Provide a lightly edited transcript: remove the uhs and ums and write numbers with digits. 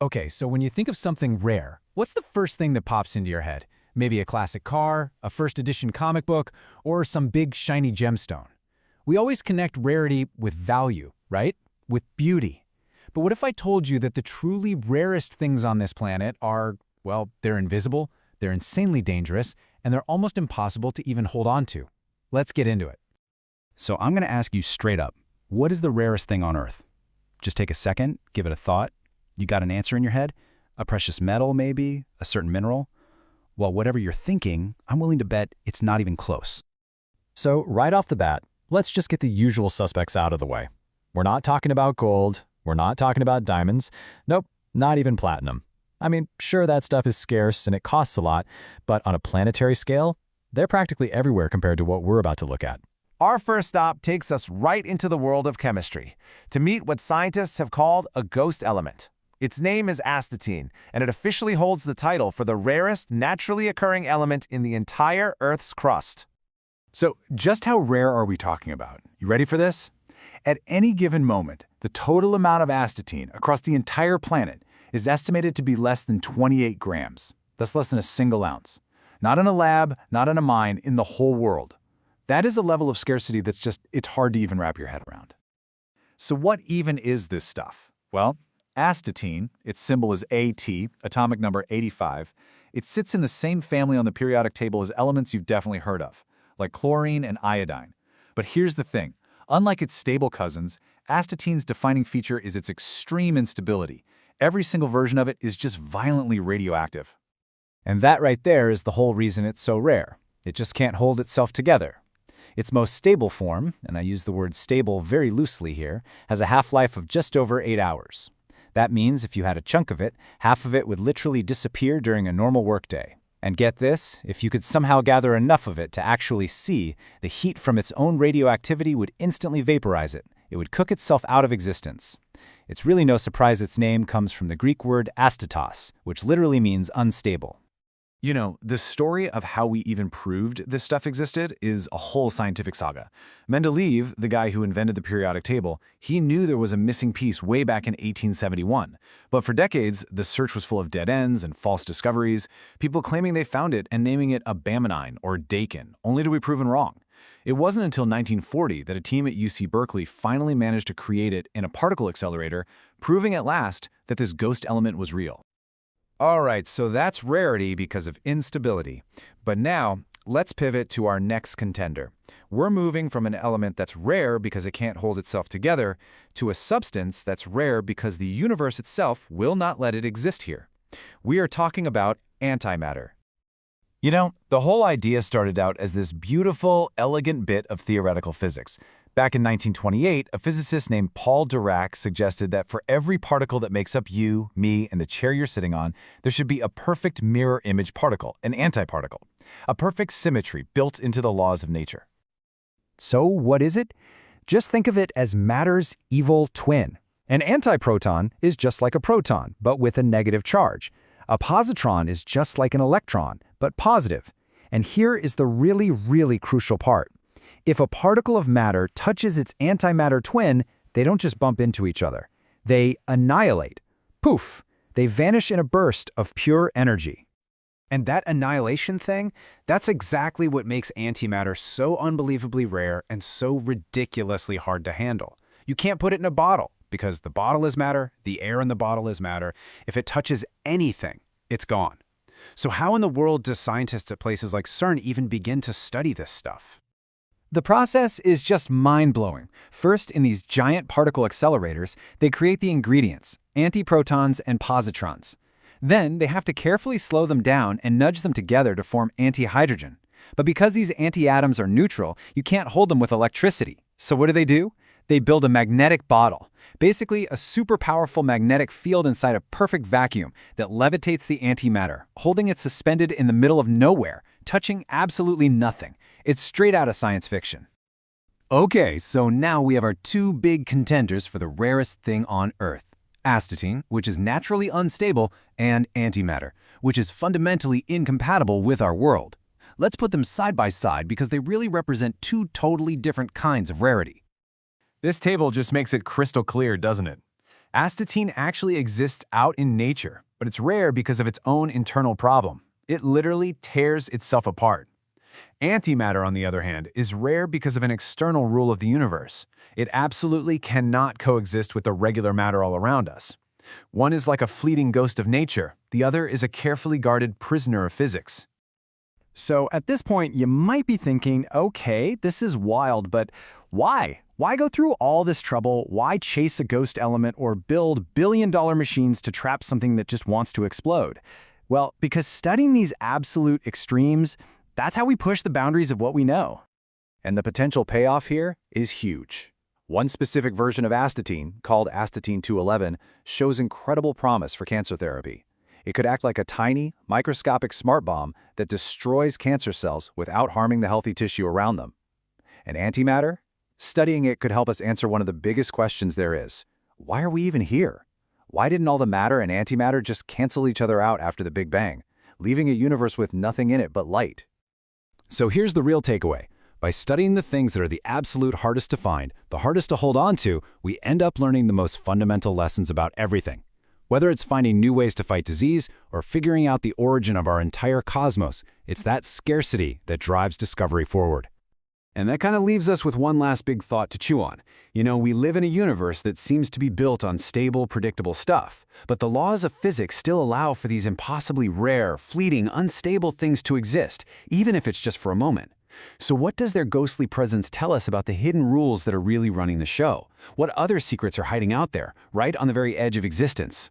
Okay, so when you think of something rare, what's the first thing that pops into your head? Maybe a classic car, a first edition comic book, or some big shiny gemstone. We always connect rarity with value, right? With beauty. But what if I told you that the truly rarest things on this planet are, well, they're invisible, they're insanely dangerous, and they're almost impossible to even hold on to? Let's get into it. So I'm going to ask you straight up, what is the rarest thing on Earth? Just take a second, give it a thought. You got an answer in your head? A precious metal, maybe? A certain mineral? Well, whatever you're thinking, I'm willing to bet it's not even close. So right off the bat, let's just get the usual suspects out of the way. We're not talking about gold. We're not talking about diamonds. Nope, not even platinum. I mean, sure, that stuff is scarce and it costs a lot, but on a planetary scale, they're practically everywhere compared to what we're about to look at. Our first stop takes us right into the world of chemistry to meet what scientists have called a ghost element. Its name is Astatine, and it officially holds the title for the rarest naturally occurring element in the entire Earth's crust. So just how rare are we talking about? You ready for this? At any given moment, the total amount of astatine across the entire planet is estimated to be less than 28 grams. That's less than a single ounce. Not in a lab, not in a mine, in the whole world. That is a level of scarcity it's hard to even wrap your head around. So what even is this stuff? Well, astatine, its symbol is At, atomic number 85, it sits in the same family on the periodic table as elements you've definitely heard of, like chlorine and iodine. But here's the thing. Unlike its stable cousins, astatine's defining feature is its extreme instability. Every single version of it is just violently radioactive. And that right there is the whole reason it's so rare. It just can't hold itself together. Its most stable form, and I use the word stable very loosely here, has a half-life of just over 8 hours. That means if you had a chunk of it, half of it would literally disappear during a normal workday. And get this, if you could somehow gather enough of it to actually see, the heat from its own radioactivity would instantly vaporize it. It would cook itself out of existence. It's really no surprise its name comes from the Greek word astatos, which literally means unstable. You know, the story of how we even proved this stuff existed is a whole scientific saga. Mendeleev, the guy who invented the periodic table, he knew there was a missing piece way back in 1871. But for decades, the search was full of dead ends and false discoveries, people claiming they found it and naming it abaminine or dakin, only to be proven wrong. It wasn't until 1940 that a team at UC Berkeley finally managed to create it in a particle accelerator, proving at last that this ghost element was real. All right, so that's rarity because of instability. But now, let's pivot to our next contender. We're moving from an element that's rare because it can't hold itself together to a substance that's rare because the universe itself will not let it exist here. We are talking about antimatter. You know, the whole idea started out as this beautiful, elegant bit of theoretical physics. Back in 1928, a physicist named Paul Dirac suggested that for every particle that makes up you, me, and the chair you're sitting on, there should be a perfect mirror image particle, an antiparticle, a perfect symmetry built into the laws of nature. So what is it? Just think of it as matter's evil twin. An antiproton is just like a proton, but with a negative charge. A positron is just like an electron, but positive. And here is the really, really crucial part. If a particle of matter touches its antimatter twin, they don't just bump into each other. They annihilate. Poof! They vanish in a burst of pure energy. And that annihilation thing, that's exactly what makes antimatter so unbelievably rare and so ridiculously hard to handle. You can't put it in a bottle because the bottle is matter, the air in the bottle is matter. If it touches anything, it's gone. So how in the world do scientists at places like CERN even begin to study this stuff? The process is just mind-blowing. First, in these giant particle accelerators, they create the ingredients, antiprotons and positrons. Then, they have to carefully slow them down and nudge them together to form antihydrogen. But because these antiatoms are neutral, you can't hold them with electricity. So what do? They build a magnetic bottle, basically a super powerful magnetic field inside a perfect vacuum that levitates the antimatter, holding it suspended in the middle of nowhere, touching absolutely nothing. It's straight out of science fiction. Okay, so now we have our two big contenders for the rarest thing on Earth. Astatine, which is naturally unstable, and antimatter, which is fundamentally incompatible with our world. Let's put them side by side because they really represent two totally different kinds of rarity. This table just makes it crystal clear, doesn't it? Astatine actually exists out in nature, but it's rare because of its own internal problem. It literally tears itself apart. Antimatter, on the other hand, is rare because of an external rule of the universe. It absolutely cannot coexist with the regular matter all around us. One is like a fleeting ghost of nature. The other is a carefully guarded prisoner of physics. So at this point, you might be thinking, okay, this is wild, but why? Why go through all this trouble? Why chase a ghost element or build billion-dollar machines to trap something that just wants to explode? Well, because studying these absolute extremes, that's how we push the boundaries of what we know. And the potential payoff here is huge. One specific version of astatine, called Astatine 211, shows incredible promise for cancer therapy. It could act like a tiny, microscopic smart bomb that destroys cancer cells without harming the healthy tissue around them. And antimatter? Studying it could help us answer one of the biggest questions there is. Why are we even here? Why didn't all the matter and antimatter just cancel each other out after the Big Bang, leaving a universe with nothing in it but light? So here's the real takeaway. By studying the things that are the absolute hardest to find, the hardest to hold on to, we end up learning the most fundamental lessons about everything. Whether it's finding new ways to fight disease or figuring out the origin of our entire cosmos, it's that scarcity that drives discovery forward. And that kind of leaves us with one last big thought to chew on. You know, we live in a universe that seems to be built on stable, predictable stuff, but the laws of physics still allow for these impossibly rare, fleeting, unstable things to exist, even if it's just for a moment. So what does their ghostly presence tell us about the hidden rules that are really running the show? What other secrets are hiding out there, right on the very edge of existence?